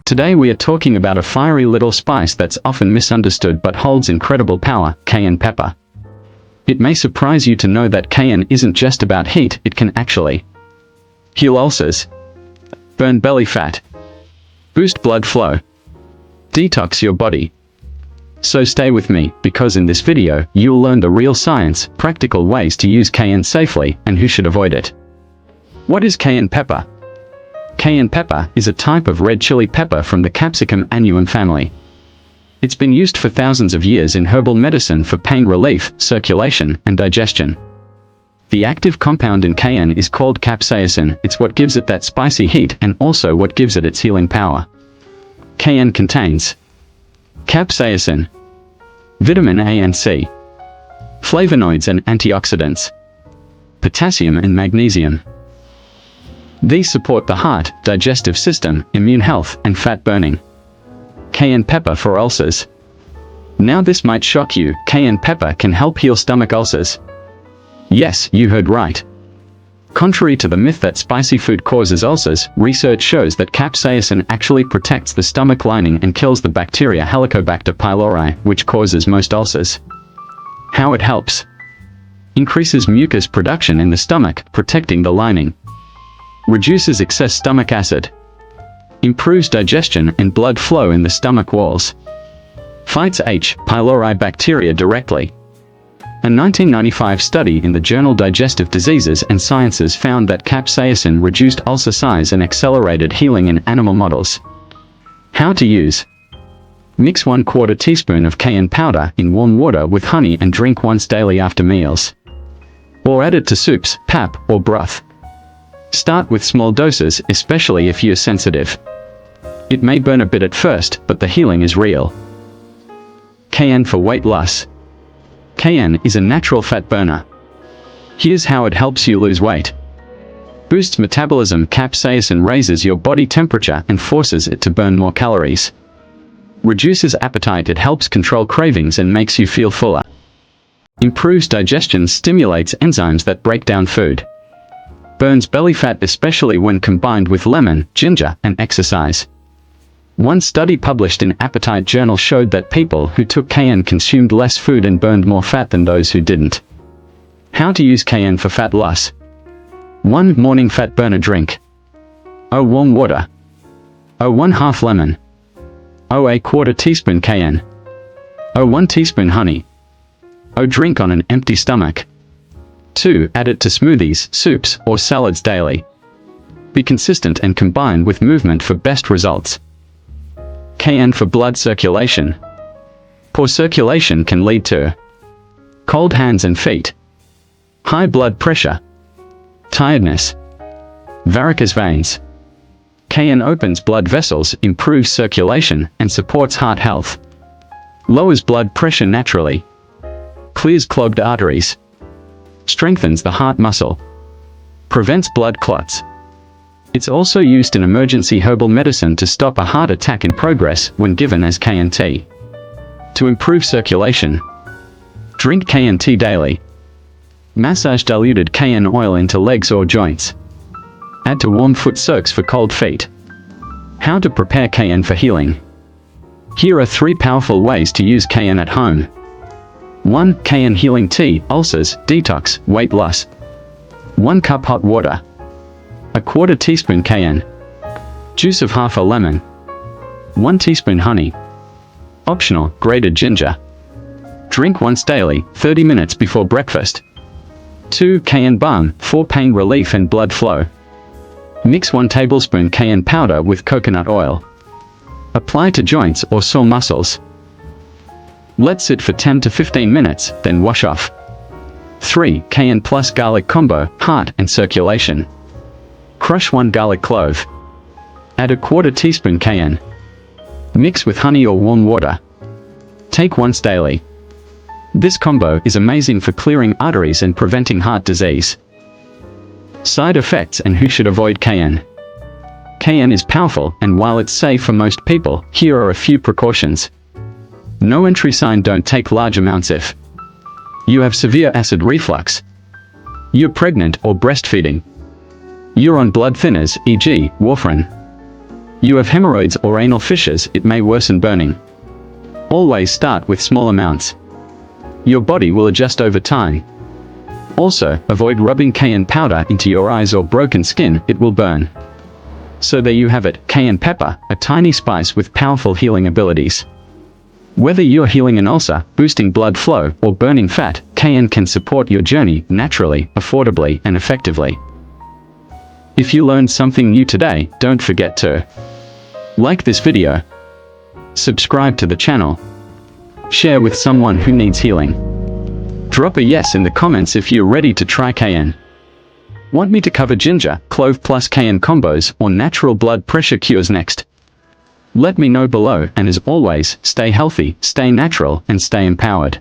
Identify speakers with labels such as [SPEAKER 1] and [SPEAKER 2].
[SPEAKER 1] Today we are talking about a fiery little spice that's often misunderstood but holds incredible power, cayenne pepper. It may surprise you to know that cayenne isn't just about heat, it can actually heal ulcers, burn belly fat, boost blood flow, detox your body. So stay with me, because in this video, you'll learn the real science, practical ways to use cayenne safely, and who should avoid it. What is cayenne pepper? Cayenne pepper is a type of red chili pepper from the capsicum annuum family. It's been used for thousands of years in herbal medicine for pain relief, circulation, and digestion. The active compound in cayenne is called capsaicin. It's what gives it that spicy heat and also what gives it its healing power. Cayenne contains capsaicin, vitamin A and C, flavonoids and antioxidants, potassium and magnesium. These support the heart, digestive system, immune health, and fat burning. Cayenne pepper for ulcers. Now this might shock you, cayenne pepper can help heal stomach ulcers. Yes, you heard right. Contrary to the myth that spicy food causes ulcers, research shows that capsaicin actually protects the stomach lining and kills the bacteria Helicobacter pylori, which causes most ulcers. How it helps? Increases mucus production in the stomach, protecting the lining. Reduces excess stomach acid. Improves digestion and blood flow in the stomach walls. Fights H. pylori bacteria directly. A 1995 study in the journal Digestive Diseases and Sciences found that capsaicin reduced ulcer size and accelerated healing in animal models. How to use? Mix 1/4 teaspoon of cayenne powder in warm water with honey and drink once daily after meals. Or add it to soups, pap, or broth. Start with small doses, especially if you're sensitive. It may burn a bit at first, but the healing is real. Cayenne for weight loss. Cayenne is a natural fat burner. Here's how it helps you lose weight. Boosts metabolism. Capsaicin raises your body temperature and forces it to burn more calories. Reduces appetite. It helps control cravings and makes you feel fuller. Improves digestion. Stimulates enzymes that break down food. Burns belly fat, especially when combined with lemon, ginger, and exercise. One study published in Appetite Journal showed that people who took cayenne consumed less food and burned more fat than those who didn't. How to use cayenne for fat loss. 1 morning fat burner drink. Warm water. 1/2 lemon. 1/4 teaspoon cayenne. 1 teaspoon honey. Drink on an empty stomach. 2. Add it to smoothies, soups, or salads daily. Be consistent and combine with movement for best results. Cayenne for blood circulation. Poor circulation can lead to cold hands and feet, high blood pressure, tiredness, varicose veins. Cayenne opens blood vessels, improves circulation, and supports heart health. Lowers blood pressure naturally. Clears clogged arteries. Strengthens the heart muscle. Prevents blood clots. It's also used in emergency herbal medicine to stop a heart attack in progress when given as cayenne tea. To improve circulation. Drink cayenne tea daily. Massage diluted cayenne oil into legs or joints. Add to warm foot soaks for cold feet. How to prepare cayenne for healing. Here are 3 powerful ways to use cayenne at home. 1. Cayenne healing tea, ulcers, detox, weight loss. 1 cup hot water. 1/4 teaspoon cayenne. Juice of half a lemon. 1 teaspoon honey. Optional, grated ginger. Drink once daily, 30 minutes before breakfast. 2. Cayenne balm, for pain relief and blood flow. Mix 1 tablespoon cayenne powder with coconut oil. Apply to joints or sore muscles. Let sit for 10 to 15 minutes, then wash off. 3. Cayenne plus garlic combo, heart and circulation. Crush 1 garlic clove. Add 1/4 teaspoon cayenne. Mix with honey or warm water. Take once daily. This combo is amazing for clearing arteries and preventing heart disease. Side effects and who should avoid cayenne. Cayenne is powerful, and while it's safe for most people, here are a few precautions. No entry sign. Don't take large amounts if you have severe acid reflux, you're pregnant or breastfeeding, you're on blood thinners, e.g., warfarin, You have hemorrhoids or anal fissures, it may worsen burning. Always start with small amounts. Your body will adjust over time. Also, avoid rubbing cayenne powder into your eyes or broken skin, it will burn. So there you have it, cayenne pepper, a tiny spice with powerful healing abilities. Whether you're healing an ulcer, boosting blood flow, or burning fat, cayenne can support your journey naturally, affordably, and effectively. If you learned something new today, don't forget to like this video, subscribe to the channel, share with someone who needs healing. Drop a yes in the comments if you're ready to try cayenne. Want me to cover ginger, clove plus cayenne combos or natural blood pressure cures next? Let me know below, and as always, stay healthy, stay natural, and stay empowered.